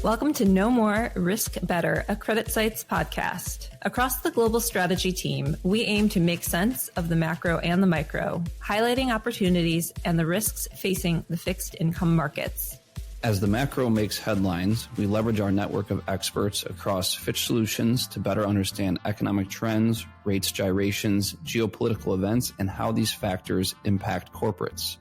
Welcome to No More, Risk Better, a CreditSights podcast. Across the global strategy team, we aim to make sense of the macro and the micro, highlighting opportunities and the risks facing the fixed income markets. As the macro makes headlines, we leverage our network of experts across Fitch Solutions to better understand economic trends, rates gyrations, geopolitical events, and how these factors impact corporates.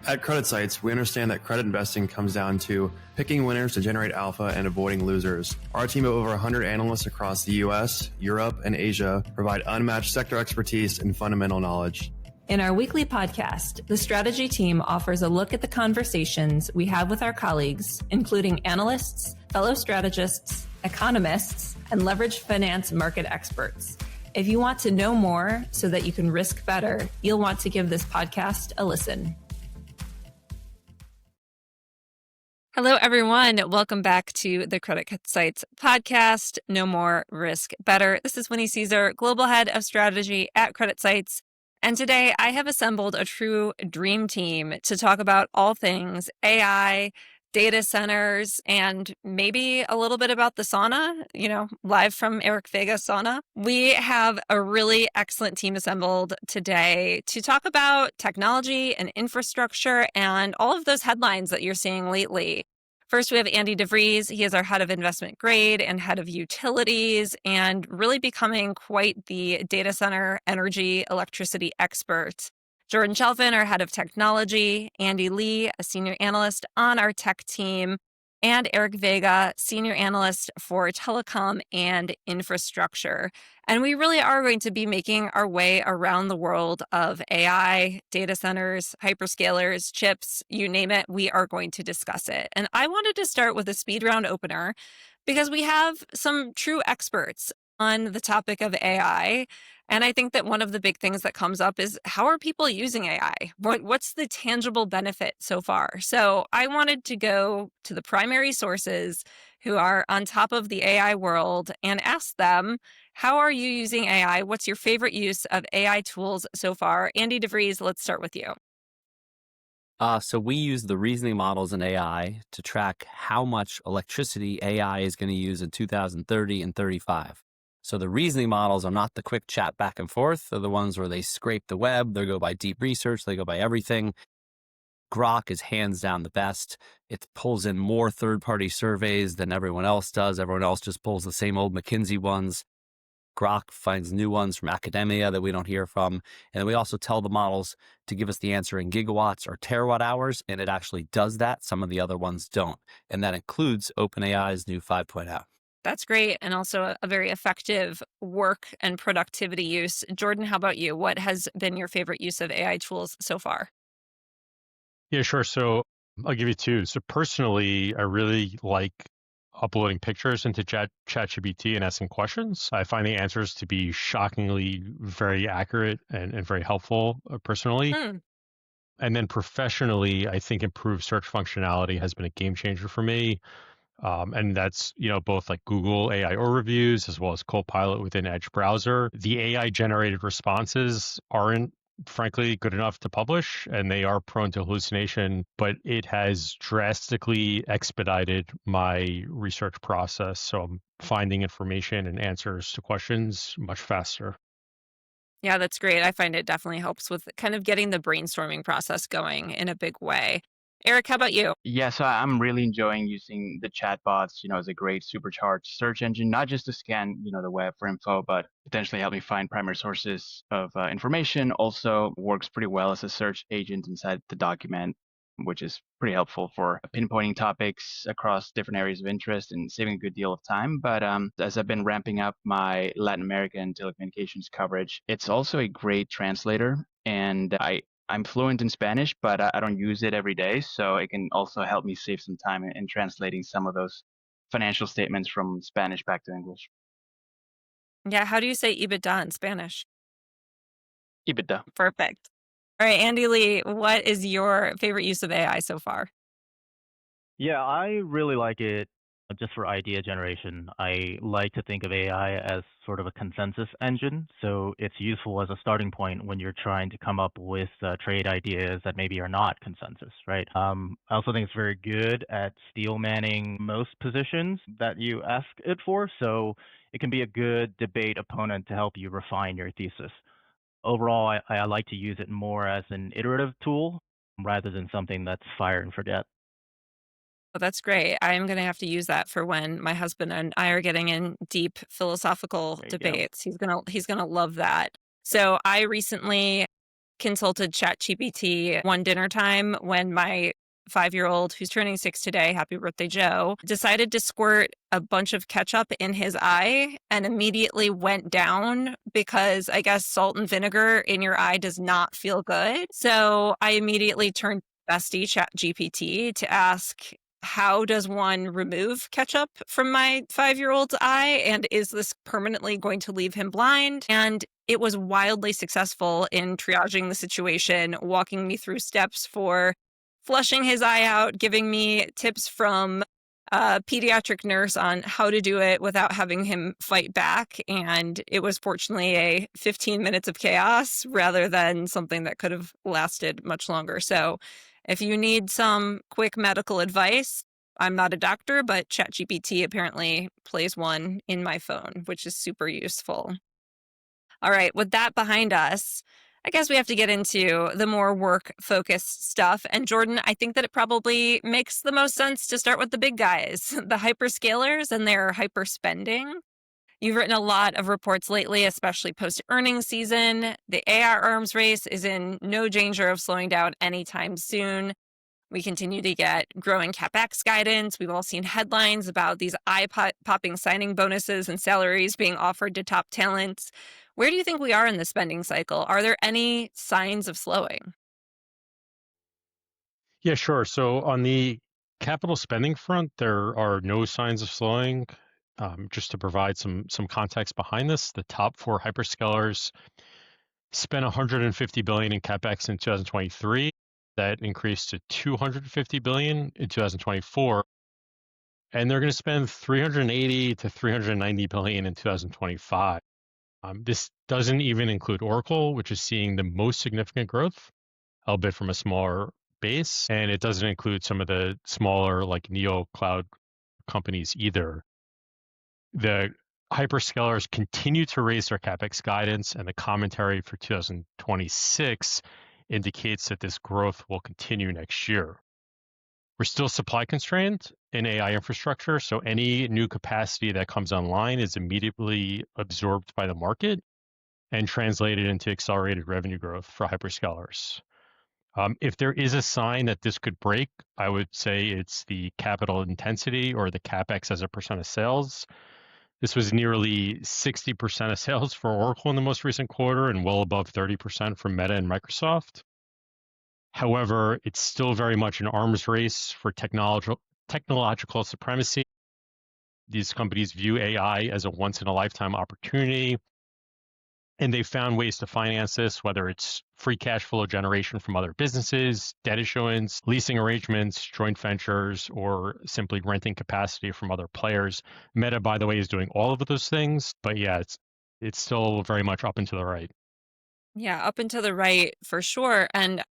At CreditSights, we understand that credit investing comes down to picking winners to generate alpha and avoiding losers. Our team of over 100 analysts across the US, Europe, and Asia provide unmatched sector expertise and fundamental knowledge. In our weekly podcast, the strategy team offers a look at the conversations we have with our colleagues, including analysts, fellow strategists, economists, and leveraged finance market experts. If you want to know more so that you can risk better, you'll want to give this podcast a listen. Hello, everyone. Welcome back to the CreditSights podcast, No More, Risk Better. This is Winnie Cisar, Global Head of Strategy at CreditSights. And today I have assembled a true dream team to talk about all things AI, data centers, and maybe a little bit about the sauna, live from Erick Vega sauna. We have a really excellent team assembled today to talk about technology and infrastructure and all of those headlines that you're seeing lately. First, we have Andy DeVries. He is our head of investment grade and head of utilities and really becoming quite the data center energy electricity expert. Jordan Chalfin, our head of technology, Andy Lee, a senior analyst on our tech team, and Erick Vega, senior analyst for telecom and infrastructure. And we really are going to be making our way around the world of AI, data centers, hyperscalers, chips, you name it, we are going to discuss it. And I wanted to start with a speed round opener because we have some true experts on the topic of AI. And I think that one of the big things that comes up is how are people using AI? What's the tangible benefit so far? So I wanted to go to the primary sources who are on top of the AI world and ask them, how are you using AI? What's your favorite use of AI tools so far? Andy DeVries, let's start with you. So we use the reasoning models in AI to track how much electricity AI is going to use in 2030 and 35. So the reasoning models are not the quick chat back and forth. They're the ones where they scrape the web. They go by deep research. They go by everything. Grok is hands down the best. It pulls in more third-party surveys than everyone else does. Everyone else just pulls the same old McKinsey ones. Grok finds new ones from academia that we don't hear from. And we also tell the models to give us the answer in gigawatts or terawatt hours, and it actually does that. Some of the other ones don't. And that includes OpenAI's new 5.0. That's great. And also a very effective work and productivity use. Jordan, how about you? What has been your favorite use of AI tools so far? Yeah, sure. So I'll give you two. So personally, I really like uploading pictures into ChatGPT and asking questions. I find the answers to be shockingly very accurate and very helpful personally. And then professionally, I think improved search functionality has been a game changer for me. And that's, both like Google AI overviews as well as Copilot within Edge browser. The AI generated responses aren't frankly good enough to publish, and they are prone to hallucination, but it has drastically expedited my research process. So I'm finding information and answers to questions much faster. Yeah, that's great. I find it definitely helps with kind of getting the brainstorming process going in a big way. Erick, how about you? Yeah, so I'm really enjoying using the chatbots, as a great supercharged search engine, not just to scan, the web for info, but potentially help me find primary sources of information. Also works pretty well as a search agent inside the document, which is pretty helpful for pinpointing topics across different areas of interest and saving a good deal of time. But as I've been ramping up my Latin American telecommunications coverage, it's also a great translator. And I'm fluent in Spanish, but I don't use it every day. So it can also help me save some time in translating some of those financial statements from Spanish back to English. Yeah, how do you say EBITDA in Spanish? EBITDA. Perfect. All right, Andy Lee, what is your favorite use of AI so far? Yeah, I really like it Just for idea generation, I like to think of AI as sort of a consensus engine. So it's useful as a starting point when you're trying to come up with trade ideas that maybe are not consensus, right? I also think it's very good at steel manning most positions that you ask it for. So it can be a good debate opponent to help you refine your thesis. Overall, I like to use it more as an iterative tool rather than something that's fire and forget. Oh, that's great. I'm going to have to use that for when my husband and I are getting in deep philosophical There you go. debates. He's going to love that. So I recently consulted ChatGPT one dinner time when my 5-year-old, who's turning 6 today, happy birthday, Joe, decided to squirt a bunch of ketchup in his eye and immediately went down because I guess salt and vinegar in your eye does not feel good. So I immediately turned to bestie ChatGPT to ask, how does one remove ketchup from my 5-year-old's eye? And is this permanently going to leave him blind? And it was wildly successful in triaging the situation, walking me through steps for flushing his eye out, giving me tips from a pediatric nurse on how to do it without having him fight back. And it was fortunately a 15 minutes of chaos rather than something that could have lasted much longer. So if you need some quick medical advice, I'm not a doctor, but ChatGPT apparently plays one in my phone, which is super useful. All right, with that behind us, I guess we have to get into the more work-focused stuff. And Jordan, I think that it probably makes the most sense to start with the big guys, the hyperscalers and their hyper spending. You've written a lot of reports lately, especially post-earnings season. The AI arms race is in no danger of slowing down anytime soon. We continue to get growing CapEx guidance. We've all seen headlines about these eye-popping signing bonuses and salaries being offered to top talents. Where do you think we are in the spending cycle? Are there any signs of slowing? Yeah, sure. So on the capital spending front, there are no signs of slowing. Just to provide some context behind this, the top four hyperscalers spent 150 billion in capex in 2023. That increased to 250 billion in 2024, and they're going to spend 380 to 390 billion in 2025. This doesn't even include Oracle, which is seeing the most significant growth, albeit from a smaller base, and it doesn't include some of the smaller like neo cloud companies either. The hyperscalers continue to raise their capex guidance, and the commentary for 2026 indicates that this growth will continue next year. We're still supply constrained in AI infrastructure, so any new capacity that comes online is immediately absorbed by the market and translated into accelerated revenue growth for hyperscalers. If there is a sign that this could break, I would say it's the capital intensity or the capex as a percent of sales. This was nearly 60% of sales for Oracle in the most recent quarter and well above 30% for Meta and Microsoft. However, it's still very much an arms race for technological supremacy. These companies view AI as a once-in-a-lifetime opportunity, and they've found ways to finance this, whether it's free cash flow generation from other businesses, debt issuance, leasing arrangements, joint ventures, or simply renting capacity from other players. Meta, by the way, is doing all of those things, but yeah, it's still very much up and to the right. Yeah, up and to the right for sure. And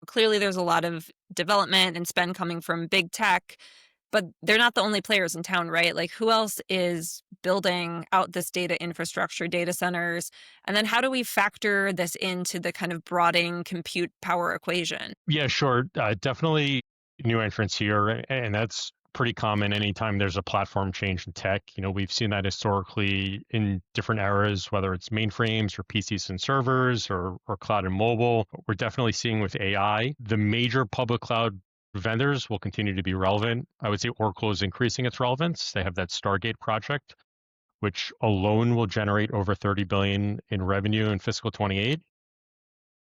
clearly there's a lot of development and spend coming from big tech, but they're not the only players in town, right? Like who else is building out this data infrastructure, data centers? And then how do we factor this into the kind of broadening compute power equation? Yeah, sure. Definitely new entrants here, and that's pretty common anytime there's a platform change in tech. You know, we've seen that historically in different eras, whether it's mainframes or PCs and servers or cloud and mobile. We're definitely seeing with AI, the major public cloud vendors will continue to be relevant. I would say Oracle is increasing its relevance. They have that Stargate project, which alone will generate over 30 billion in revenue in fiscal 28.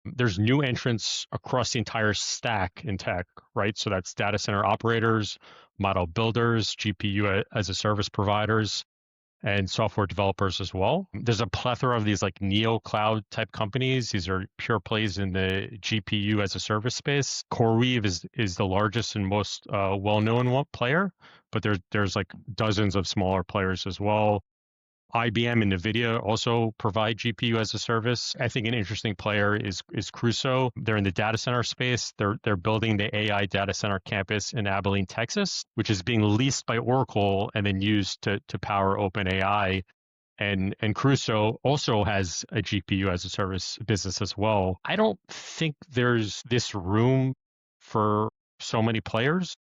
There's new entrants across the entire stack in tech, right? So that's data center operators, model builders, GPU as a service providers. and software developers as well. There's a plethora of these like neo cloud type companies. These are pure plays in the GPU as a service space. CoreWeave is the largest and most well-known player, but there's like dozens of smaller players as well. IBM and NVIDIA also provide GPU as a service. I think an interesting player is Crusoe. They're in the data center space. They're building the AI data center campus in Abilene, Texas, which is being leased by Oracle and then used to power OpenAI. And Crusoe also has a GPU as a service business as well. I don't think there's this room for so many players.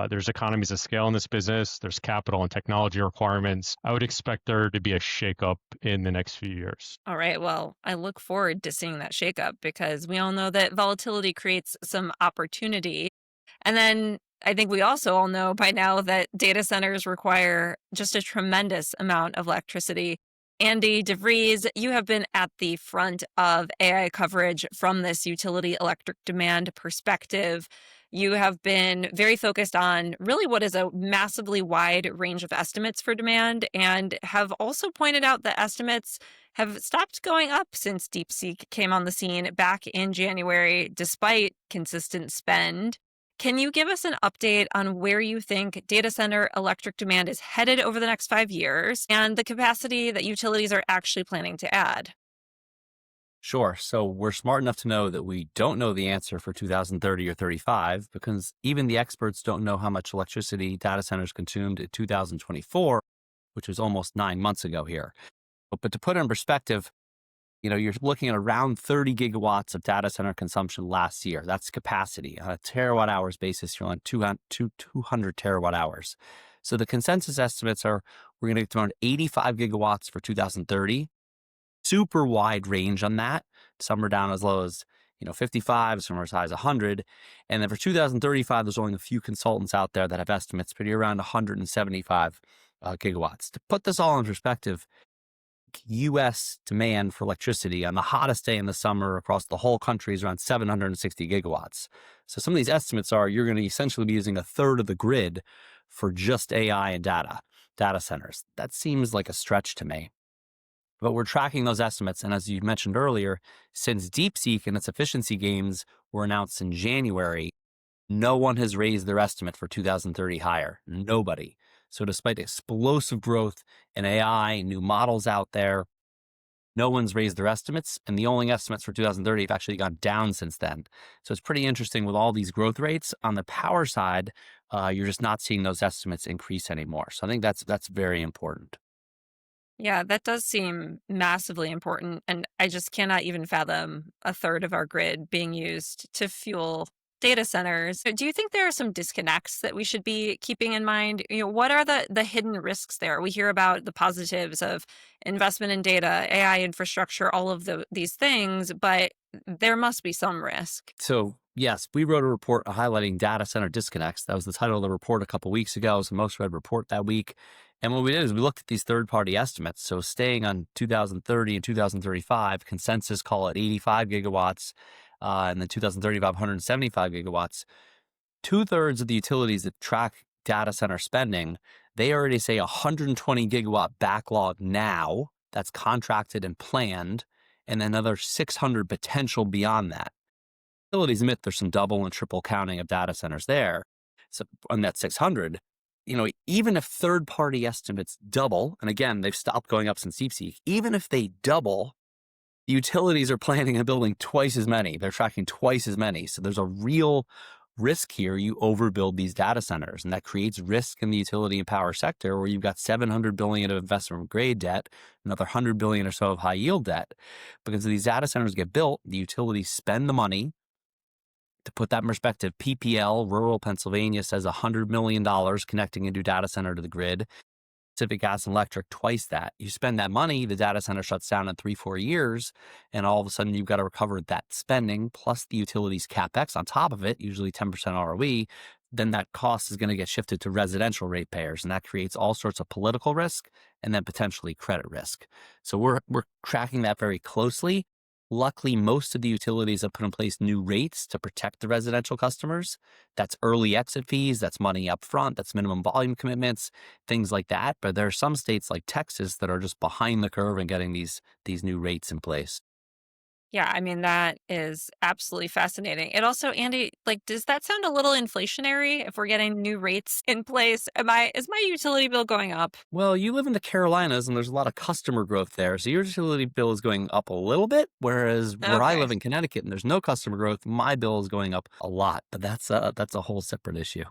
There's economies of scale in this business. There's capital and technology requirements. I would expect there to be a shakeup in the next few years. All right. Well, I look forward to seeing that shakeup because we all know that volatility creates some opportunity. And then I think we also all know by now that data centers require just a tremendous amount of electricity. Andy DeVries, you have been at the front of AI coverage from this utility electric demand perspective. You have been very focused on really what is a massively wide range of estimates for demand and have also pointed out that estimates have stopped going up since DeepSeek came on the scene back in January, despite consistent spend. Can you give us an update on where you think data center electric demand is headed over the next 5 years and the capacity that utilities are actually planning to add? Sure. So we're smart enough to know that we don't know the answer for 2030 or 35 because even the experts don't know how much electricity data centers consumed in 2024, which was almost 9 months ago here. But to put it in perspective, you're looking at around 30 gigawatts of data center consumption last year. That's capacity. On a terawatt hours basis, you're on 200 terawatt hours. So the consensus estimates are we're going to get around 85 gigawatts for 2030. Super wide range on that. Some are down as low as 55, some are as high as 100. And then for 2035, there's only a few consultants out there that have estimates, but you're around 175 gigawatts. To put this all in perspective, U.S. demand for electricity on the hottest day in the summer across the whole country is around 760 gigawatts. So some of these estimates are you're going to essentially be using a third of the grid for just AI and data centers. That seems like a stretch to me. But we're tracking those estimates. And as you mentioned earlier, since DeepSeek and its efficiency gains were announced in January, no one has raised their estimate for 2030 higher. Nobody. So despite explosive growth in AI, new models out there, no one's raised their estimates. And the only estimates for 2030 have actually gone down since then. So it's pretty interesting with all these growth rates. On the power side, you're just not seeing those estimates increase anymore. So I think that's very important. Yeah, that does seem massively important. And I just cannot even fathom a third of our grid being used to fuel data centers. Do you think there are some disconnects that we should be keeping in mind? What are the hidden risks there? We hear about the positives of investment in data, AI infrastructure, all of these things, but there must be some risk. So yes, we wrote a report highlighting data center disconnects. That was the title of the report a couple of weeks ago. It was the most read report that week. And what we did is we looked at these third-party estimates. So staying on 2030 and 2035, consensus call it 85 gigawatts, and then 2035, 175 gigawatts. 2/3 of the utilities that track data center spending, they already say 120 gigawatt backlog now that's contracted and planned, and another 600 potential beyond that. Utilities admit there's some double and triple counting of data centers there. So on that 600, even if third-party estimates double, and again, they've stopped going up since DeepSeek, even if they double, the utilities are planning on building twice as many. They're tracking twice as many. So there's a real risk here. You overbuild these data centers, and that creates risk in the utility and power sector where you've got $700 billion of investment grade debt, another $100 billion or so of high yield debt. Because these data centers get built, the utilities spend the money. To put that in perspective, PPL, rural Pennsylvania, says $100 million connecting a new data center to the grid. Pacific Gas and Electric, twice that. You spend that money, the data center shuts down in 3-4 years, and all of a sudden you've got to recover that spending plus the utilities CapEx on top of it, usually 10% ROE. Then that cost is going to get shifted to residential ratepayers, and that creates all sorts of political risk and then potentially credit risk. So we're tracking that very closely. Luckily, most of the utilities have put in place new rates to protect the residential customers. That's early exit fees, that's money up front, that's minimum volume commitments, things like that. But there are some states like Texas that are just behind the curve in getting these new rates in place. Yeah, I mean, that is absolutely fascinating. It also, Andy, like, does that sound a little inflationary if we're getting new rates in place? Is my utility bill going up? Well, you live in the Carolinas and there's a lot of customer growth there. So your utility bill is going up a little bit. Whereas where I Okay. live in Connecticut and there's no customer growth, my bill is going up a lot. But that's a whole separate issue.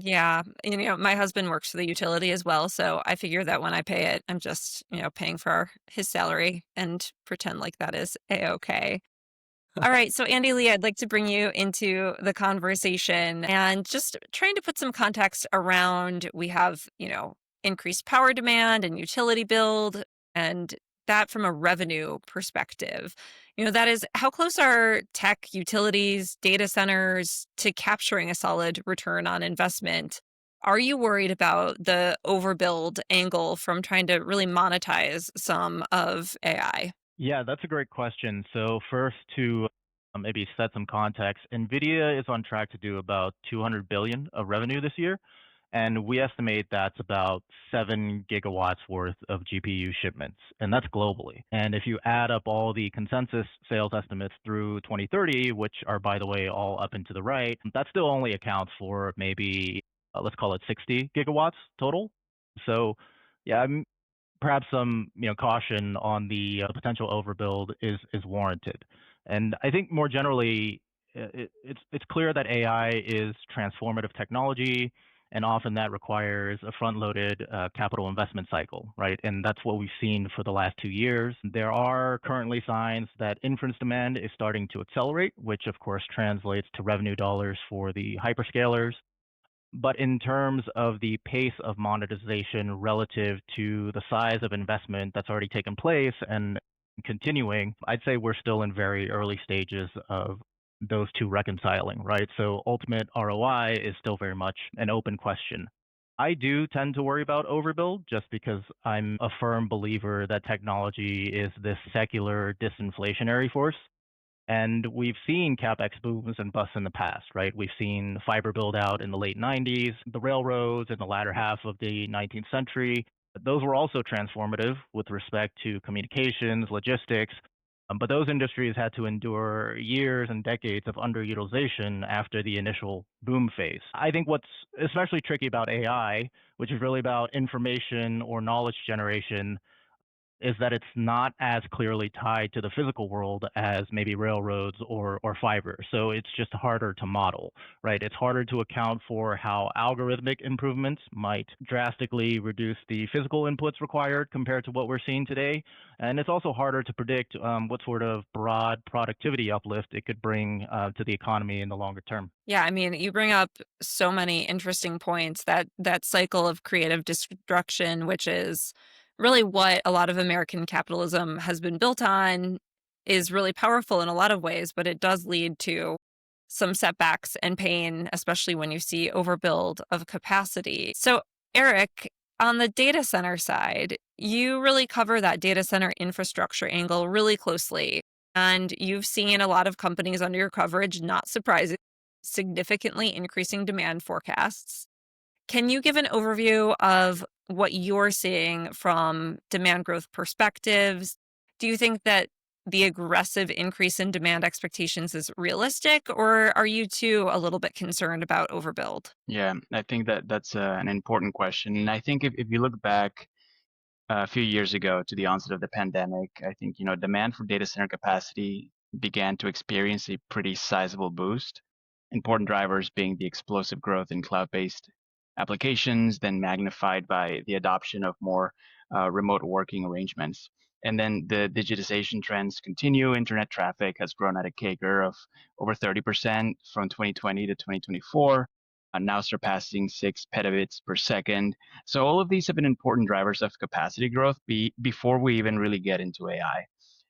Yeah, my husband works for the utility as well, so I figure that when I pay it, I'm just, paying for his salary and pretend like that is a-okay. All right, so Andy Lee, I'd like to bring you into the conversation and just trying to put some context around we have, increased power demand and utility build, and that from a revenue perspective. That is how close are tech utilities, data centers to capturing a solid return on investment? Are you worried about the overbuild angle from trying to really monetize some of AI? Yeah, that's a great question. So first to maybe set some context, NVIDIA is on track to do about 200 billion of revenue this year, and we estimate that's about 7 gigawatts worth of GPU shipments, and that's globally. And if you add up all the consensus sales estimates through 2030, which are, by the way, all up and to the right, that still only accounts for maybe, let's call it 60 gigawatts total. So, yeah, perhaps some caution on the potential overbuild is warranted. And I think more generally, it's clear that AI is transformative technology, and often that requires a front-loaded capital investment cycle, right? And that's what we've seen for the last 2 years. There are currently signs that inference demand is starting to accelerate, which of course translates to revenue dollars for the hyperscalers. But in terms of the pace of monetization relative to the size of investment that's already taken place and continuing, I'd say we're still in very early stages of those two reconciling, right? So ultimate ROI is still very much an open question. I do tend to worry about overbuild just because I'm a firm believer that technology is this secular disinflationary force. And we've seen CapEx booms and busts in the past, right? We've seen fiber build out in the late 90s, the railroads in the latter half of the 19th century. Those were also transformative with respect to communications, logistics. But those industries had to endure years and decades of underutilization after the initial boom phase. I think what's especially tricky about AI, which is really about information or knowledge generation, is that it's not as clearly tied to the physical world as maybe railroads or fiber. So it's just harder to model, right? It's harder to account for how algorithmic improvements might drastically reduce the physical inputs required compared to what we're seeing today. And it's also harder to predict what sort of broad productivity uplift it could bring to the economy in the longer term. Yeah, I mean, you bring up so many interesting points that cycle of creative destruction, which is really what a lot of American capitalism has been built on, is really powerful in a lot of ways, but it does lead to some setbacks and pain, especially when you see overbuild of capacity. So, Erick, on the data center side, you really cover that data center infrastructure angle really closely. And you've seen a lot of companies under your coverage, not surprising, significantly increasing demand forecasts. Can you give an overview of what you're seeing from demand growth perspectives? Do you think that the aggressive increase in demand expectations is realistic, or are you too a little bit concerned about overbuild? Yeah, I think that that's an important question. And I think if you look back a few years ago to the onset of the pandemic, I think, demand for data center capacity began to experience a pretty sizable boost. Important drivers being the explosive growth in cloud-based applications, then magnified by the adoption of more remote working arrangements. And then the digitization trends continue. Internet traffic has grown at a CAGR of over 30% from 2020 to 2024, now surpassing 6 petabits per second. So all of these have been important drivers of capacity growth before we even really get into AI.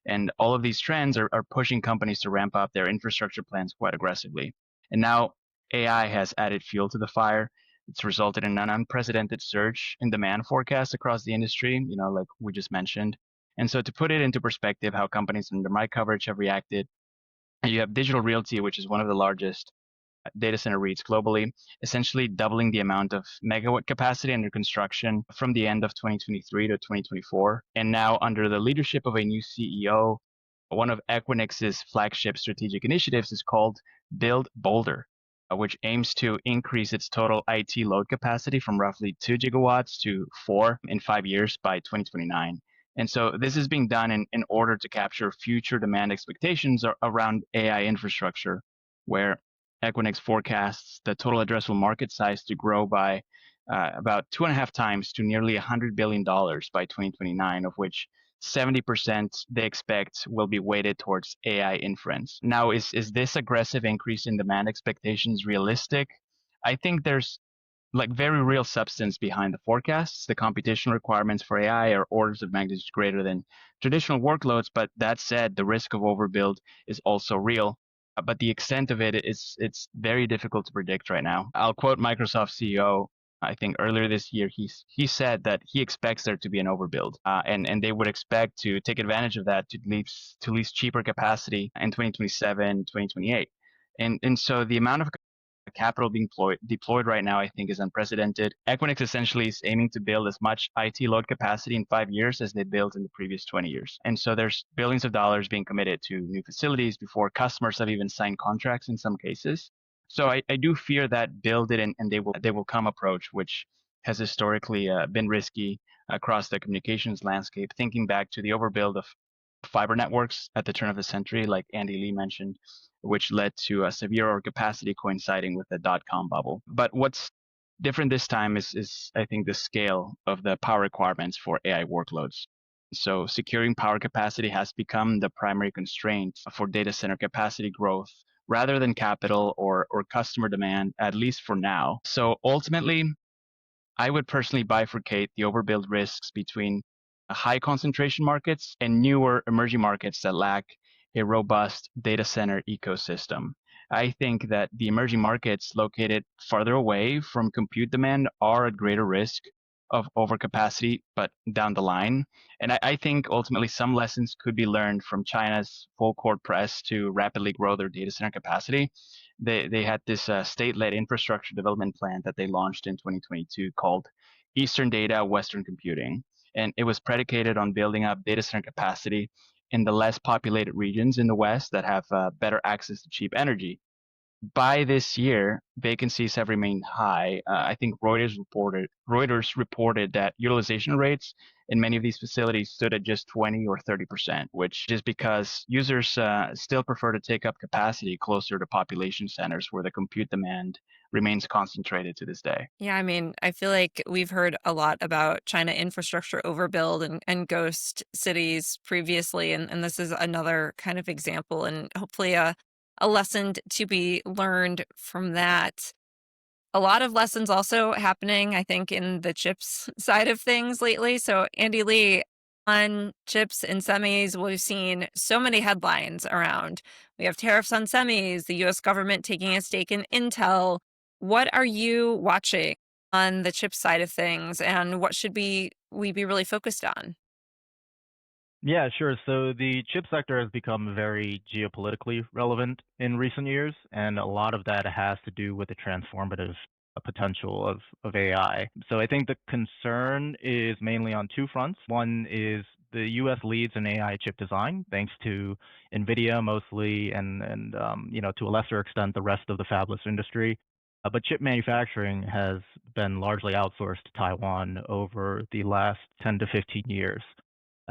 And all of these trends are pushing companies to ramp up their infrastructure plans quite aggressively. And now AI has added fuel to the fire. It's resulted in an unprecedented surge in demand forecasts across the industry, like we just mentioned. And so to put it into perspective, how companies under my coverage have reacted, you have Digital Realty, which is one of the largest data center REITs globally, essentially doubling the amount of megawatt capacity under construction from the end of 2023 to 2024. And now, under the leadership of a new CEO, one of Equinix's flagship strategic initiatives is called Build Bolder, which aims to increase its total IT load capacity from roughly 2 gigawatts to 4 in 5 years by 2029. And so this is being done in order to capture future demand expectations around AI infrastructure, where Equinix forecasts the total addressable market size to grow by about 2.5 times to nearly $100 billion by 2029, of which 70% they expect will be weighted towards AI inference. Now, is this aggressive increase in demand expectations realistic? I think there's like very real substance behind the forecasts. The computation requirements for AI are orders of magnitude greater than traditional workloads. But that said, the risk of overbuild is also real. But the extent of it is it's very difficult to predict right now. I'll quote Microsoft CEO. I think earlier this year, he said that he expects there to be an overbuild, and they would expect to take advantage of that to lease cheaper capacity in 2027, 2028. And so the amount of capital being deployed right now, I think, is unprecedented. Equinix essentially is aiming to build as much IT load capacity in 5 years as they built in the previous 20 years. And so there's billions of dollars being committed to new facilities before customers have even signed contracts in some cases. So I do fear that build it and they will come approach, which has historically been risky across the communications landscape. Thinking back to the overbuild of fiber networks at the turn of the century, like Andy Lee mentioned, which led to a severe overcapacity coinciding with the dot-com bubble. But what's different this time is I think, the scale of the power requirements for AI workloads. So securing power capacity has become the primary constraint for data center capacity growth rather than capital or customer demand, at least for now. So ultimately, I would personally bifurcate the overbuild risks between high concentration markets and newer emerging markets that lack a robust data center ecosystem. I think that the emerging markets located farther away from compute demand are at greater risk of overcapacity, but down the line. And I think ultimately some lessons could be learned from China's full court press to rapidly grow their data center capacity. They had this state-led infrastructure development plan that they launched in 2022 called Eastern Data, Western Computing. And it was predicated on building up data center capacity in the less populated regions in the West that have better access to cheap energy. By this year, vacancies have remained high. I think Reuters reported that utilization rates in many of these facilities stood at just 20 or 30%, which is because users still prefer to take up capacity closer to population centers where the compute demand remains concentrated to this day. Yeah, I mean, I feel like we've heard a lot about China infrastructure overbuild and ghost cities previously, and this is another kind of example, and hopefully a lesson to be learned from that. A lot of lessons also happening, I think, in the chips side of things lately. So, Andy Lee, on chips and semis, we've seen so many headlines around. We have tariffs on semis, the US government taking a stake in Intel. What are you watching on the chip side of things, and what should we be really focused on? Yeah, sure. So the chip sector has become very geopolitically relevant in recent years, and a lot of that has to do with the transformative potential of AI. So I think the concern is mainly on two fronts. One is the U.S. leads in AI chip design, thanks to NVIDIA mostly, and to a lesser extent the rest of the fabless industry. But chip manufacturing has been largely outsourced to Taiwan over the last 10 to 15 years.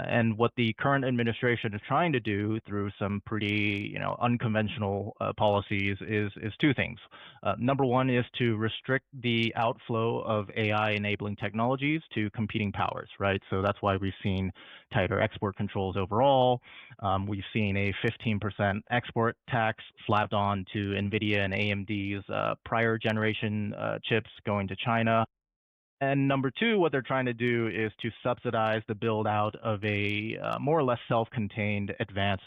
And what the current administration is trying to do through some pretty, unconventional policies is two things. Number one is to restrict the outflow of AI enabling technologies to competing powers, right? So that's why we've seen tighter export controls overall. We've seen a 15% export tax slapped on to NVIDIA and AMD's prior generation chips going to China. And number two, what they're trying to do is to subsidize the build out of a more or less self-contained advanced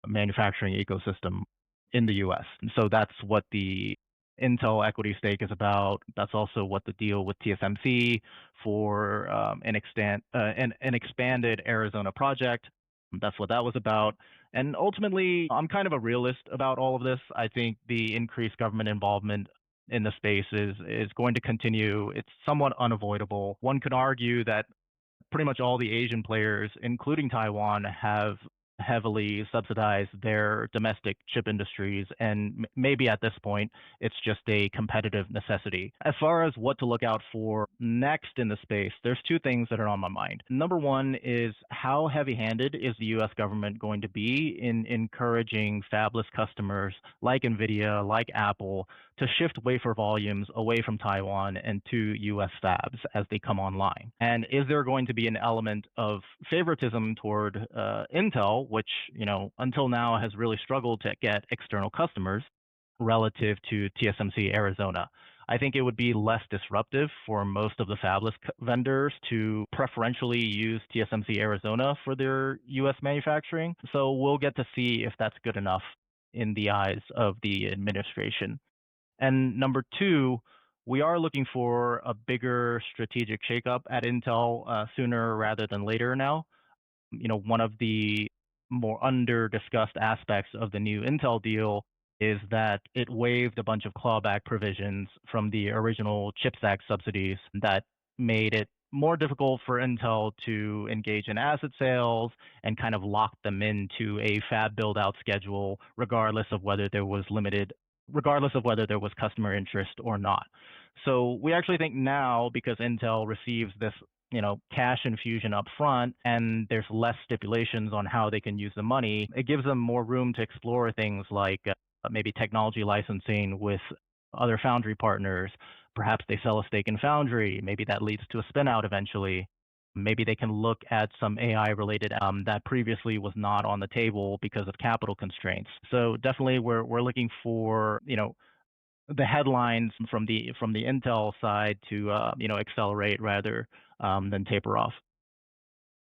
manufacturing ecosystem in the US. And so that's what the Intel equity stake is about. That's also what the deal with TSMC for an expanded Arizona project. That's what that was about. And ultimately, I'm kind of a realist about all of this. I think the increased government involvement in the space is going to continue. It's somewhat unavoidable. One could argue that pretty much all the Asian players, including Taiwan, have heavily subsidized their domestic chip industries, and maybe at this point it's just a competitive necessity. As far as what to look out for next in the space, there's two things that are on my mind. Number one is how heavy-handed is the US government going to be in encouraging fabless customers like Nvidia, like Apple, to shift wafer volumes away from Taiwan and to US fabs as they come online? And is there going to be an element of favoritism toward Intel, which, until now has really struggled to get external customers relative to TSMC Arizona? I think it would be less disruptive for most of the fabless vendors to preferentially use TSMC Arizona for their US manufacturing. So we'll get to see if that's good enough in the eyes of the administration. And number two, we are looking for a bigger strategic shakeup at Intel sooner rather than later now. One of the more under-discussed aspects of the new Intel deal is that it waived a bunch of clawback provisions from the original CHIPS Act subsidies that made it more difficult for Intel to engage in asset sales and kind of lock them into a fab build-out schedule, regardless of whether there was customer interest or not. So we actually think now, because Intel receives this cash infusion up front, and there's less stipulations on how they can use the money, it gives them more room to explore things like maybe technology licensing with other foundry partners. Perhaps they sell a stake in foundry. Maybe that leads to a spin out eventually. Maybe they can look at some AI related that previously was not on the table because of capital constraints. So definitely we're looking for the headlines from the Intel side to accelerate rather than taper off.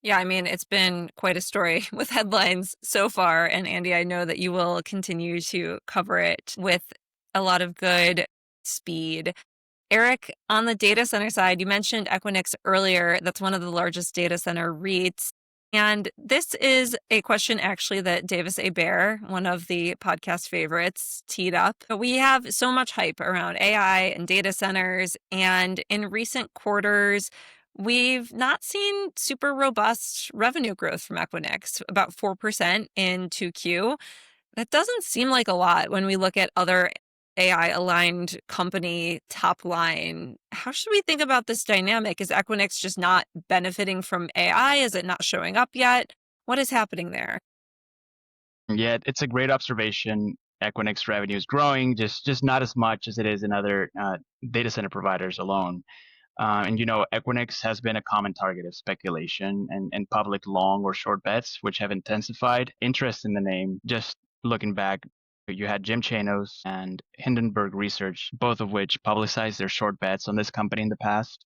Yeah, I mean, it's been quite a story with headlines so far. And Andy, I know that you will continue to cover it with a lot of good speed. Erick, on the data center side, you mentioned Equinix earlier. That's one of the largest data center REITs. And this is a question actually that Davis A. Bear, one of the podcast favorites, teed up. But we have so much hype around AI and data centers. And in recent quarters, we've not seen super robust revenue growth from Equinix, about 4% in 2Q. That doesn't seem like a lot when we look at other AI-aligned company top line. How should we think about this dynamic? Is Equinix just not benefiting from AI? Is it not showing up yet? What is happening there? Yeah, it's a great observation. Equinix revenue is growing, just not as much as it is in other data center providers alone. And Equinix has been a common target of speculation and public long or short bets, which have intensified interest in the name. Just looking back, you had Jim Chanos and Hindenburg Research, both of which publicized their short bets on this company in the past,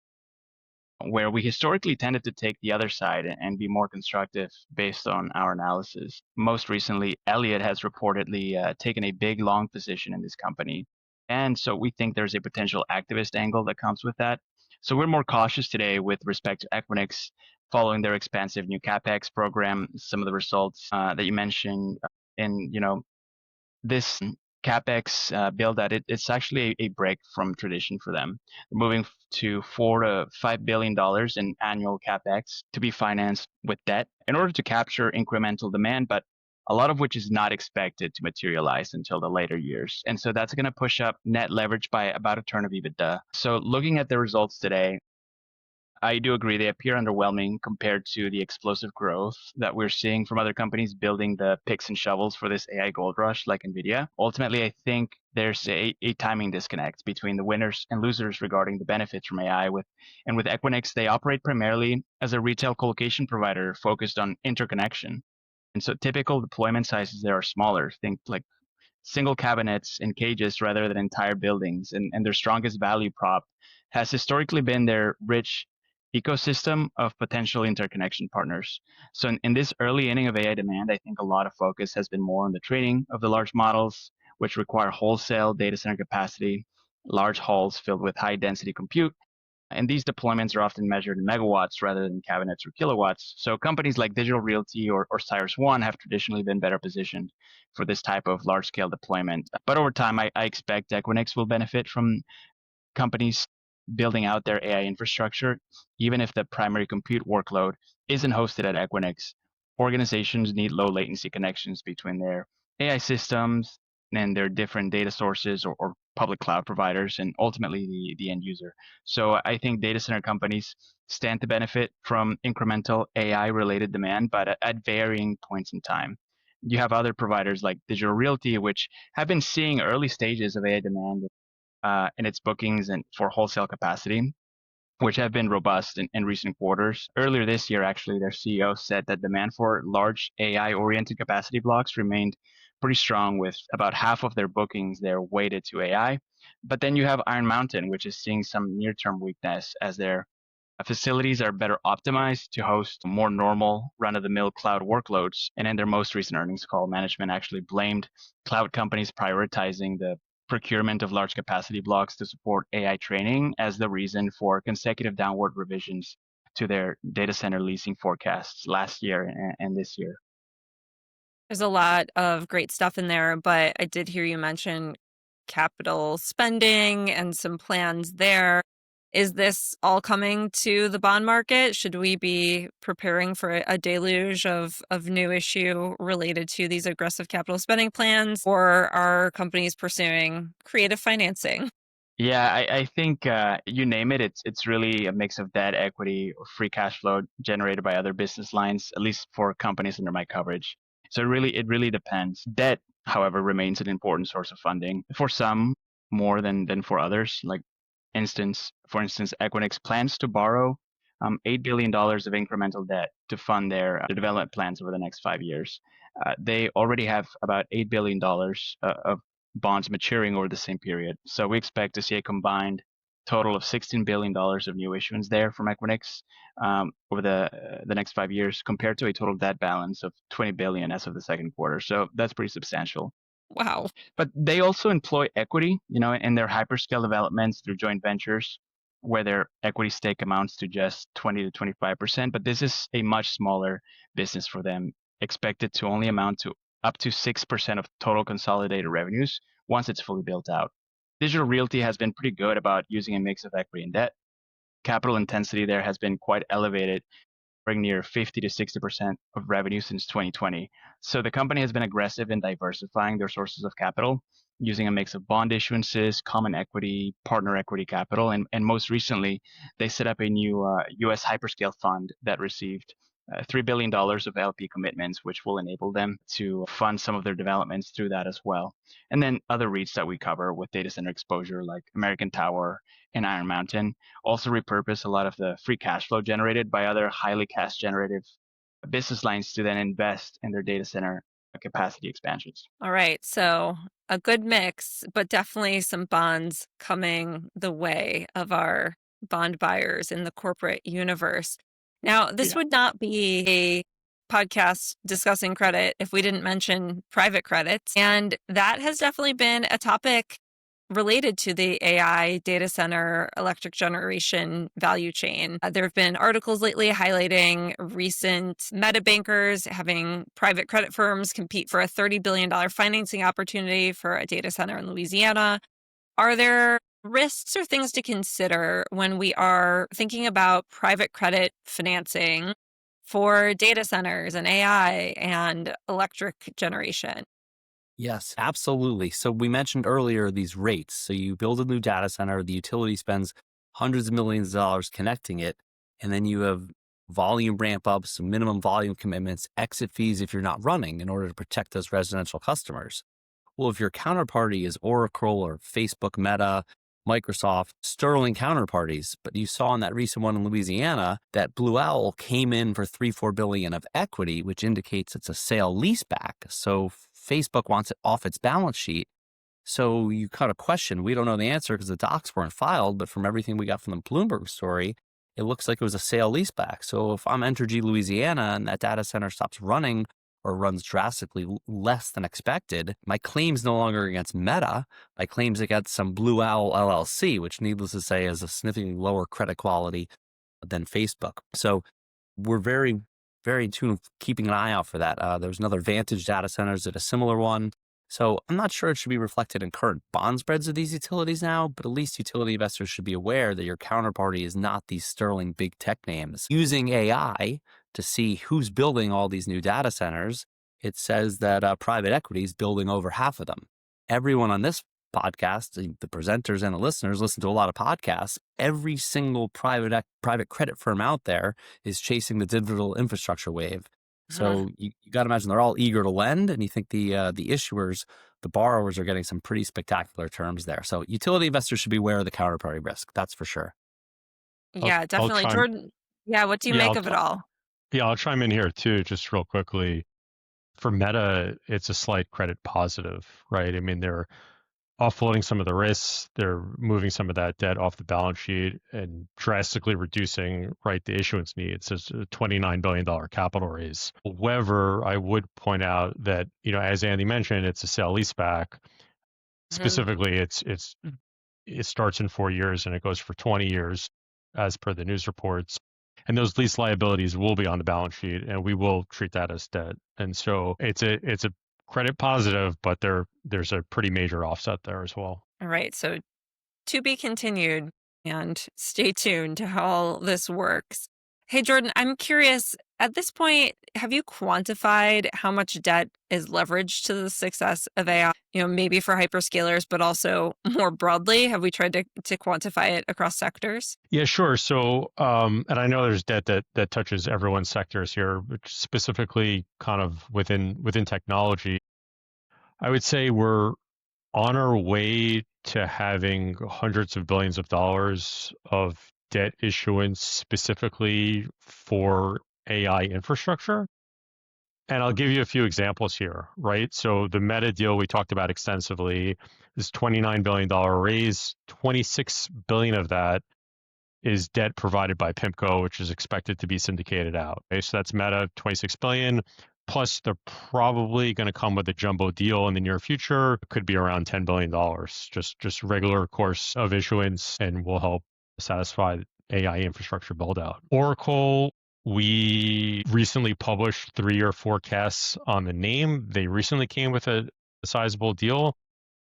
where we historically tended to take the other side and be more constructive based on our analysis. Most recently, Elliott has reportedly taken a big long position in this company. And so we think there's a potential activist angle that comes with that. So we're more cautious today with respect to Equinix following their expansive new CapEx program, some of the results that you mentioned. And, this CapEx build out, it's actually a break from tradition for them. They're moving to $4 to $5 billion in annual CapEx to be financed with debt in order to capture incremental demand, but a lot of which is not expected to materialize until the later years. And so that's going to push up net leverage by about a turn of EBITDA. So looking at the results today, I do agree they appear underwhelming compared to the explosive growth that we're seeing from other companies building the picks and shovels for this AI gold rush like NVIDIA. Ultimately, I think there's a timing disconnect between the winners and losers regarding the benefits from AI. With Equinix, they operate primarily as a retail colocation provider focused on interconnection. And so typical deployment sizes there are smaller. Think like single cabinets in cages rather than entire buildings. And their strongest value prop has historically been their rich ecosystem of potential interconnection partners. So in this early inning of AI demand, I think a lot of focus has been more on the training of the large models, which require wholesale data center capacity, large halls filled with high density compute. And these deployments are often measured in megawatts rather than cabinets or kilowatts. So companies like Digital Realty or CyrusOne have traditionally been better positioned for this type of large scale deployment. But over time, I expect Equinix will benefit from companies building out their AI infrastructure, even if the primary compute workload isn't hosted at Equinix. Organizations need low latency connections between their AI systems and their different data sources or public cloud providers, and ultimately the end user. So I think data center companies stand to benefit from incremental AI related demand, but at varying points in time. You have other providers like Digital Realty, which have been seeing early stages of AI demand in its bookings and for wholesale capacity, which have been robust in recent quarters. Earlier this year, actually, their CEO said that demand for large AI-oriented capacity blocks remained pretty strong, with about half of their bookings there weighted to AI. But then you have Iron Mountain, which is seeing some near-term weakness as their facilities are better optimized to host more normal run-of-the-mill cloud workloads. And in their most recent earnings call, management actually blamed cloud companies prioritizing the procurement of large capacity blocks to support AI training as the reason for consecutive downward revisions to their data center leasing forecasts last year and this year. There's a lot of great stuff in there, but I did hear you mention capital spending and some plans there. Is this all coming to the bond market? Should we be preparing for a deluge of new issue related to these aggressive capital spending plans, or are companies pursuing creative financing? Yeah, I think you name it. It's really a mix of debt, equity, or free cash flow generated by other business lines, at least for companies under my coverage. So it really depends. Debt, however, remains an important source of funding for some more than for others. For instance, Equinix plans to borrow $8 billion of incremental debt to fund their development plans over the next 5 years. They already have about $8 billion of bonds maturing over the same period. So we expect to see a combined total of $16 billion of new issuance there from Equinix over the next 5 years, compared to a total debt balance of $20 billion as of the second quarter. So that's pretty substantial. Wow. But they also employ equity, in their hyperscale developments through joint ventures, where their equity stake amounts to just 20 to 25%. But this is a much smaller business for them, expected to only amount to up to 6% of total consolidated revenues once it's fully built out. Digital Realty has been pretty good about using a mix of equity and debt. Capital intensity there has been quite elevated, near 50 to 60% of revenue since 2020. So the company has been aggressive in diversifying their sources of capital, using a mix of bond issuances, common equity, partner equity capital, and most recently, they set up a new US hyperscale fund that received $3 billion of LP commitments, which will enable them to fund some of their developments through that as well. And then other REITs that we cover with data center exposure, like American Tower and Iron Mountain, also repurpose a lot of the free cash flow generated by other highly cash generative business lines to then invest in their data center capacity expansions. All right. So a good mix, but definitely some bonds coming the way of our bond buyers in the corporate universe. Now, this would not be a podcast discussing credit if we didn't mention private credits. And that has definitely been a topic related to the AI data center electric generation value chain. There have been articles lately highlighting recent meta bankers having private credit firms compete for a $30 billion financing opportunity for a data center in Louisiana. Are there risks or things to consider when we are thinking about private credit financing for data centers and AI and electric generation? Yes, absolutely. So we mentioned earlier these rates. So you build a new data center, the utility spends hundreds of millions of dollars connecting it, and then you have volume ramp ups, minimum volume commitments, exit fees if you're not running in order to protect those residential customers. Well, if your counterparty is Oracle or Facebook, Meta, Microsoft, sterling counterparties, but you saw in that recent one in Louisiana that Blue Owl came in for $3-4 billion of equity, which indicates it's a sale leaseback. So Facebook wants it off its balance sheet. So you kind of question, we don't know the answer because the docs weren't filed, but from everything we got from the Bloomberg story, it looks like it was a sale leaseback. So if I'm Entergy Louisiana and that data center stops running or runs drastically less than expected, my claim's no longer against Meta. My claim's against some Blue Owl LLC, which needless to say is a significantly lower credit quality than Facebook. So we're very, very in tune with keeping an eye out for that. There's another Vantage data centers did a similar one. So I'm not sure it should be reflected in current bond spreads of these utilities now, but at least utility investors should be aware that your counterparty is not these sterling big tech names. Using AI to see who's building all these new data centers, it says that private equity is building over half of them. Everyone on this podcast, the presenters and the listeners listen to a lot of podcasts. Every single private credit firm out there is chasing the digital infrastructure wave. So you got to imagine they're all eager to lend, and you think the issuers, the borrowers, are getting some pretty spectacular terms there. So utility investors should be aware of the counterparty risk. That's for sure. Yeah, I'll definitely. chime. Jordan, yeah, what do you Yeah, make of it all? I'll chime in here too, just real quickly. For Meta, it's a slight credit positive, right? I mean, they're offloading some of the risks. They're moving some of that debt off the balance sheet and drastically reducing, right, the issuance needs. It's a $29 billion capital raise. However, I would point out that, as Andy mentioned, it's a sale leaseback. Specifically, it starts in 4 years and it goes for 20 years, as per the news reports. And those lease liabilities will be on the balance sheet, and we will treat that as debt. And so it's a credit positive, but there's a pretty major offset there as well. All right. So to be continued, and stay tuned to how all this works. Hey, Jordan, I'm curious, at this point, have you quantified how much debt is leveraged to the success of AI? Maybe for hyperscalers, but also more broadly, have we tried to quantify it across sectors? Yeah, sure. So, and I know there's debt that touches everyone's sectors here, but specifically kind of within technology. I would say we're on our way to having hundreds of billions of dollars of debt issuance specifically for AI infrastructure. And I'll give you a few examples here, right? So the Meta deal we talked about extensively, this $29 billion raise, 26 billion of that is debt provided by PIMCO, which is expected to be syndicated out. Okay, so that's Meta, 26 billion. Plus, they're probably going to come with a jumbo deal in the near future. It could be around $10 billion, just regular course of issuance, and will help satisfy AI infrastructure build out. Oracle, we recently published 3-year forecasts on the name. They recently came with a sizable deal,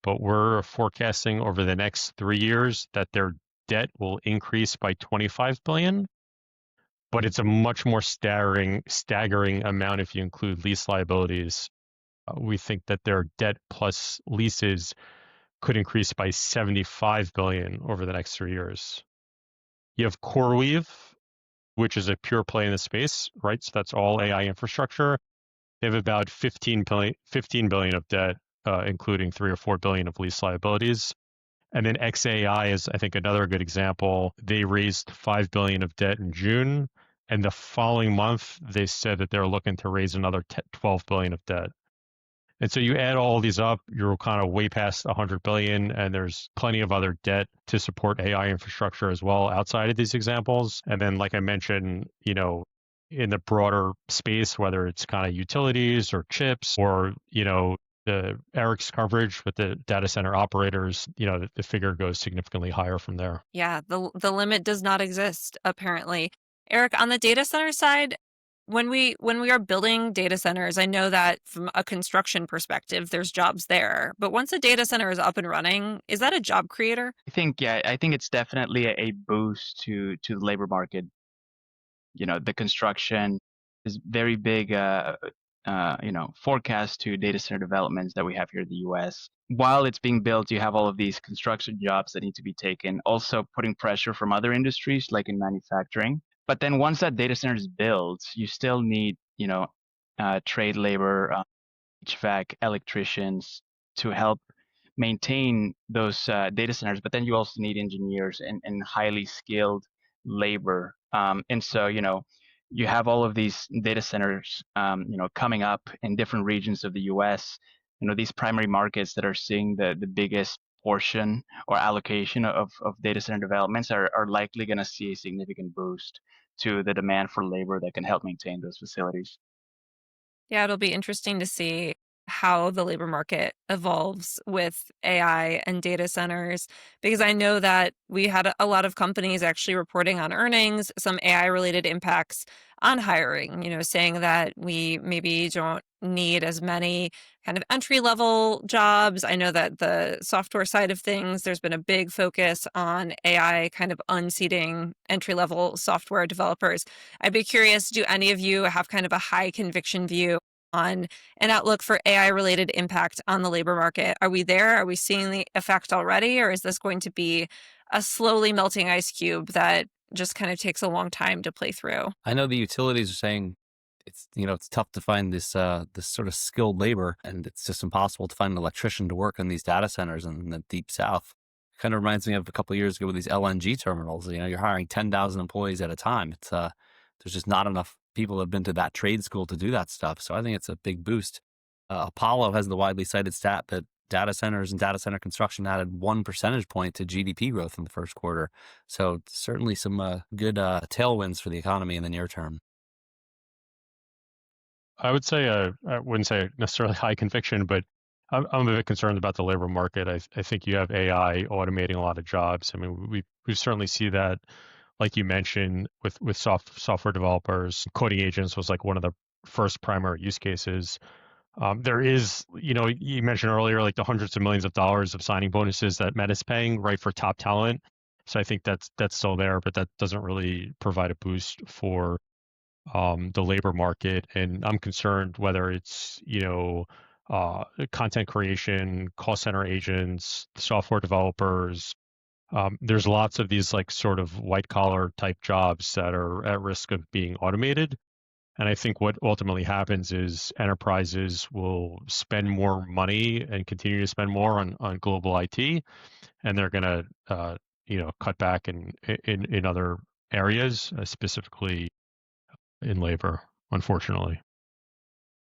but we're forecasting over the next 3 years that their debt will increase by 25 billion. But it's a much more staggering amount if you include lease liabilities. We think that their debt plus leases could increase by 75 billion over the next 3 years. You have CoreWeave, which is a pure play in the space, right? So that's all AI infrastructure. They have about 15 billion of debt, including 3 or 4 billion of lease liabilities. And then XAI is, I think, another good example. They raised 5 billion of debt in June, and the following month they said that they're looking to raise another 12 billion of debt. And so you add all these up, you're kind of way past 100 billion, and there's plenty of other debt to support AI infrastructure as well outside of these examples. And then, like I mentioned, in the broader space, whether it's kind of utilities or chips or, Erick's coverage with the data center operators, the figure goes significantly higher from there. Yeah, the limit does not exist, apparently. Erick, on the data center side, when we are building data centers, I know that from a construction perspective, there's jobs there. But once a data center is up and running, is that a job creator? I think it's definitely a boost to the labor market. The construction is very big, forecast to data center developments that we have here in the US. While it's being built, you have all of these construction jobs that need to be taken, also putting pressure from other industries like in manufacturing. But then once that data center is built, you still need, trade labor, HVAC, electricians to help maintain those data centers. But then you also need engineers and highly skilled labor. And so, you have all of these data centers, coming up in different regions of the U.S. These primary markets that are seeing the biggest portion or allocation of data center developments are likely going to see a significant boost to the demand for labor that can help maintain those facilities. Yeah, it'll be interesting to see how the labor market evolves with AI and data centers, because I know that we had a lot of companies actually reporting on earnings, some AI related impacts on hiring, saying that we maybe don't need as many kind of entry level jobs. I know that the software side of things, there's been a big focus on AI kind of unseating entry level software developers. I'd be curious, do any of you have kind of a high conviction view on an outlook for AI related impact on the labor market? Are we there? Are we seeing the effect already? Or is this going to be a slowly melting ice cube that just kind of takes a long time to play through? I know the utilities are saying it's tough to find this sort of skilled labor, and it's just impossible to find an electrician to work on these data centers in the deep south. Kind of reminds me of a couple of years ago with these LNG terminals. You're hiring 10,000 employees at a time. It's there's just not enough people that have been to that trade school to do that stuff. So I think it's a big boost. Apollo has the widely cited stat that data centers and data center construction added 1 percentage point to GDP growth in the first quarter. So certainly some good tailwinds for the economy in the near term. I would say, I wouldn't say necessarily high conviction, but I'm a bit concerned about the labor market. I think you have AI automating a lot of jobs. I mean, we certainly see that, like you mentioned, with software developers. Coding agents was like one of the first primary use cases. There is, you mentioned earlier, like the hundreds of millions of dollars of signing bonuses that Meta's paying, right, for top talent. So I think that's still there, but that doesn't really provide a boost for the labor market. And I'm concerned whether it's, content creation, call center agents, software developers. There's lots of these like sort of white collar type jobs that are at risk of being automated. And I think what ultimately happens is enterprises will spend more money and continue to spend more on global IT, and they're going to, cut back in other areas, specifically in labor, unfortunately.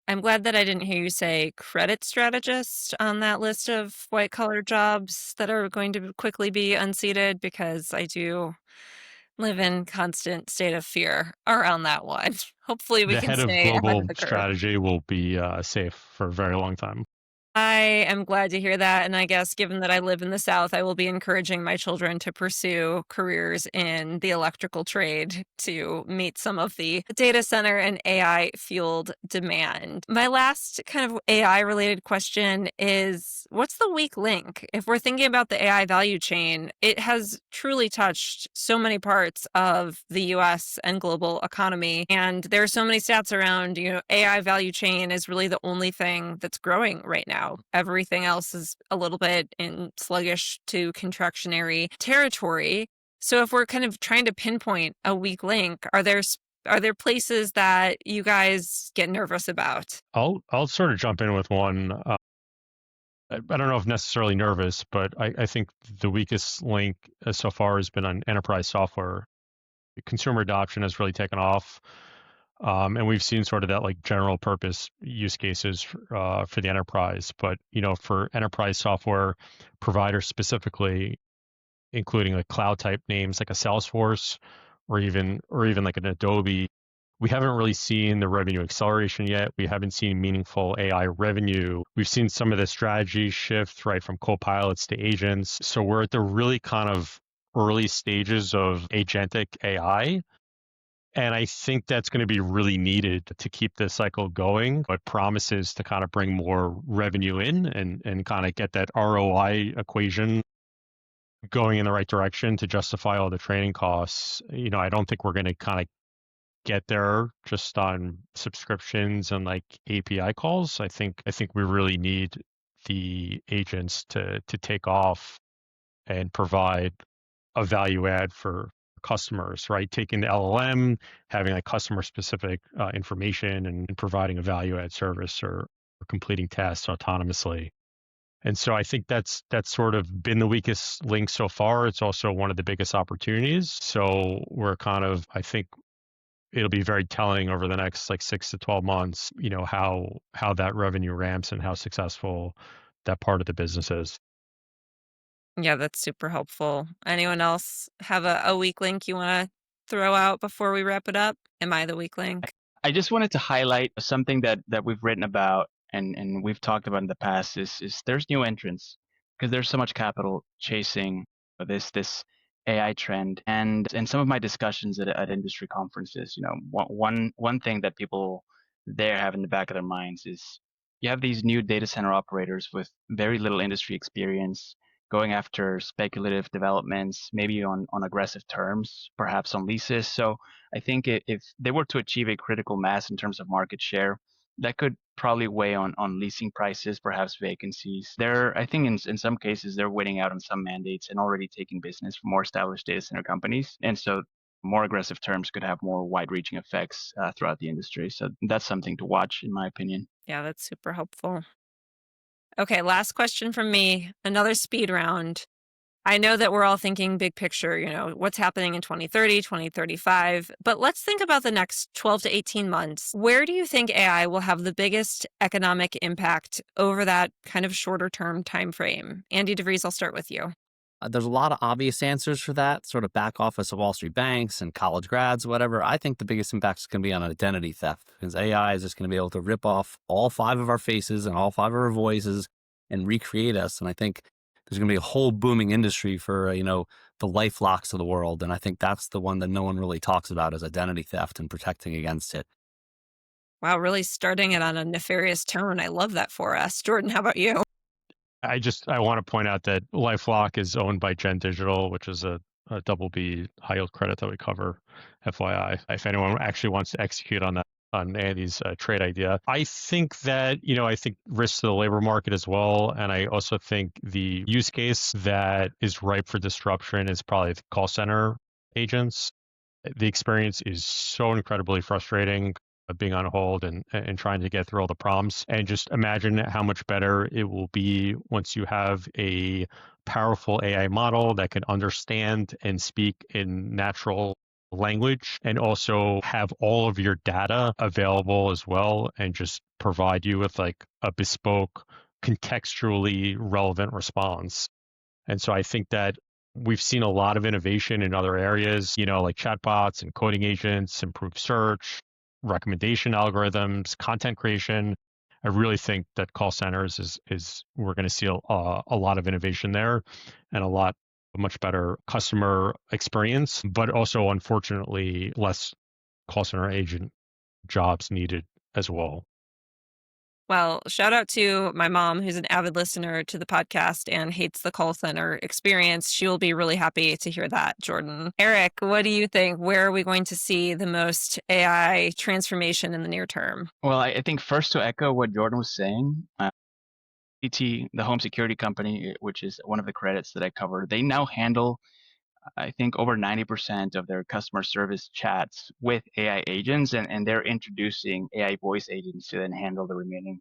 I'm glad that I didn't hear you say credit strategist on that list of white collar jobs that are going to quickly be unseated, because I do live in constant state of fear around that one. Hopefully we The can head of stay ahead of global the curve. strategy will be safe for a very long time. I am glad to hear that. And I guess given that I live in the South, I will be encouraging my children to pursue careers in the electrical trade to meet some of the data center and AI fueled demand. My last kind of AI related question is, what's the weak link? If we're thinking about the AI value chain, it has truly touched so many parts of the US and global economy. And there are so many stats around, AI value chain is really the only thing that's growing right now. Everything else is a little bit in sluggish to contractionary territory. So if we're kind of trying to pinpoint a weak link, are there places that you guys get nervous about? I'll sort of jump in with one. I don't know if necessarily nervous, but I think the weakest link so far has been on enterprise software. Consumer adoption has really taken off. And we've seen sort of that like general purpose use cases for the enterprise. But, for enterprise software providers specifically, including like cloud type names like a Salesforce or even like an Adobe, we haven't really seen the revenue acceleration yet. We haven't seen meaningful AI revenue. We've seen some of the strategy shift right from co-pilots to agents. So we're at the really kind of early stages of agentic AI. And I think that's going to be really needed to keep this cycle going, but promises to kind of bring more revenue in and kind of get that ROI equation going in the right direction to justify all the training costs. I don't think we're going to kind of get there just on subscriptions and like API calls. I think we really need the agents to take off and provide a value add for customers, right? Taking the LLM, having like customer specific information and providing a value add service or completing tasks autonomously. And so I think that's sort of been the weakest link so far. It's also one of the biggest opportunities. So we're kind of, I think it'll be very telling over the next like 6 to 12 months, how that revenue ramps and how successful that part of the business is. Yeah, that's super helpful. Anyone else have a weak link you want to throw out before we wrap it up? Am I the weak link? I just wanted to highlight something that we've written about and we've talked about in the past is there's new entrants because there's so much capital chasing this AI trend and some of my discussions at industry conferences, one thing that people there have in the back of their minds is you have these new data center operators with very little industry experience going after speculative developments, maybe on aggressive terms, perhaps on leases. So I think if they were to achieve a critical mass in terms of market share, that could probably weigh on leasing prices, perhaps vacancies. I think in some cases, they're waiting out on some mandates and already taking business from more established data center companies. And so more aggressive terms could have more wide-reaching effects throughout the industry. So that's something to watch, in my opinion. Yeah, that's super helpful. Okay, last question from me, another speed round. I know that we're all thinking big picture, what's happening in 2030, 2035, but let's think about the next 12 to 18 months. Where do you think AI will have the biggest economic impact over that kind of shorter term time frame? Andy DeVries, I'll start with you. There's a lot of obvious answers for that, sort of back office of Wall Street banks and college grads, whatever. I think the biggest impact is going to be on identity theft because AI is just going to be able to rip off all 5 of our faces and all 5 of our voices and recreate us. And I think there's going to be a whole booming industry for, the LifeLocks of the world. And I think that's the one that no one really talks about is identity theft and protecting against it. Wow, really starting it on a nefarious tone. I love that for us. Jordan, how about you? I want to point out that LifeLock is owned by Gen Digital, which is a double B high yield credit that we cover, FYI. If anyone actually wants to execute on that, on Andy's trade idea, I think that, I think risks to the labor market as well. And I also think the use case that is ripe for disruption is probably the call center agents. The experience is so incredibly frustrating being on hold and trying to get through all the prompts. And just imagine how much better it will be once you have a powerful AI model that can understand and speak in natural language and also have all of your data available as well and just provide you with like a bespoke, contextually relevant response. And so I think that we've seen a lot of innovation in other areas, like chatbots and coding agents, improved search, recommendation algorithms, content creation. I really think that call centers is we're going to see a lot of innovation there and a much better customer experience, but also unfortunately less call center agent jobs needed as well. Well, shout out to my mom, who's an avid listener to the podcast and hates the call center experience. She will be really happy to hear that, Jordan. Erick, what do you think? Where are we going to see the most AI transformation in the near term? Well, I think first to echo what Jordan was saying, the home security company, which is one of the credits that I cover, they now handle I think over 90% of their customer service chats with AI agents, and they're introducing AI voice agents to then handle the remaining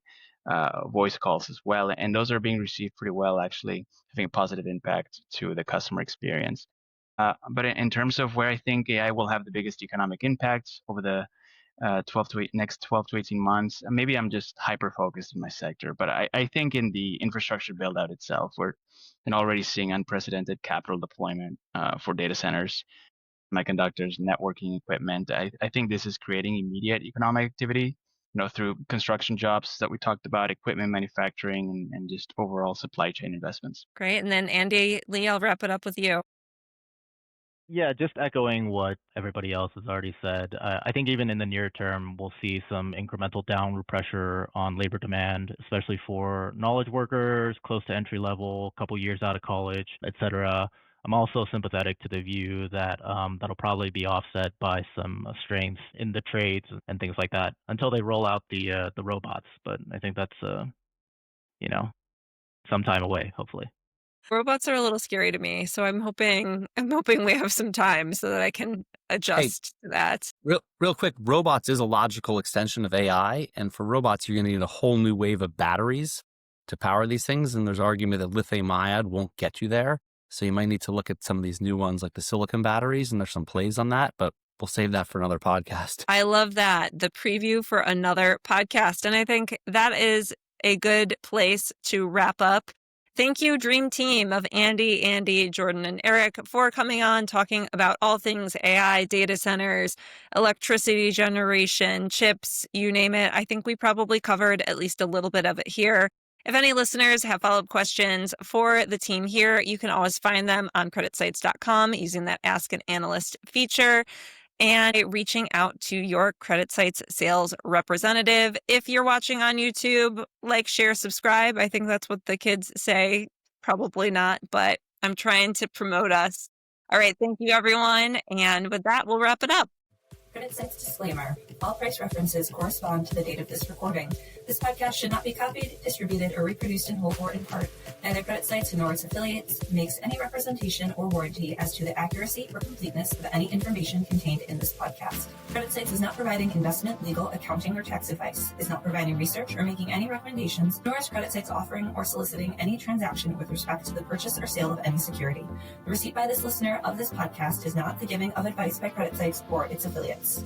voice calls as well. And those are being received pretty well, actually, having a positive impact to the customer experience. But in terms of where I think AI will have the biggest economic impact over the next 12 to 18 months, maybe I'm just hyper focused in my sector, but I think in the infrastructure build out itself, we're already seeing unprecedented capital deployment for data centers, semiconductors, networking equipment. I think this is creating immediate economic activity, through construction jobs that we talked about, equipment manufacturing, and just overall supply chain investments. Great. And then Andy, Lee, I'll wrap it up with you. Yeah, just echoing what everybody else has already said. I think even in the near term, we'll see some incremental downward pressure on labor demand, especially for knowledge workers, close to entry level, a couple years out of college, et cetera. I'm also sympathetic to the view that that'll probably be offset by some strength in the trades and things like that until they roll out the robots. But I think that's some time away, hopefully. Robots are a little scary to me, so I'm hoping we have some time so that I can adjust to that. Real quick, robots is a logical extension of AI, and for robots, you're going to need a whole new wave of batteries to power these things, and there's argument that lithium ion won't get you there, so you might need to look at some of these new ones like the silicon batteries, and there's some plays on that, but we'll save that for another podcast. I love that, the preview for another podcast, and I think that is a good place to wrap up. Thank you, Dream Team of Andy, Jordan, and Eric, for coming on, talking about all things AI, data centers, electricity generation, chips, you name it. I think we probably covered at least a little bit of it here. If any listeners have follow-up questions for the team here, you can always find them on CreditSights.com using that Ask an Analyst feature and reaching out to your CreditSights sales representative. If you're watching on YouTube, like, share, subscribe. I think that's what the kids say. Probably not, but I'm trying to promote us. All right, thank you, everyone. And with that, we'll wrap it up. CreditSights disclaimer. All price references correspond to the date of this recording. This podcast should not be copied, distributed, or reproduced in whole or in part. Neither CreditSights nor its affiliates makes any representation or warranty as to the accuracy or completeness of any information contained in this podcast. CreditSights is not providing investment, legal, accounting, or tax advice, is not providing research or making any recommendations, nor is CreditSights offering or soliciting any transaction with respect to the purchase or sale of any security. The receipt by this listener of this podcast is not the giving of advice by CreditSights or its affiliates.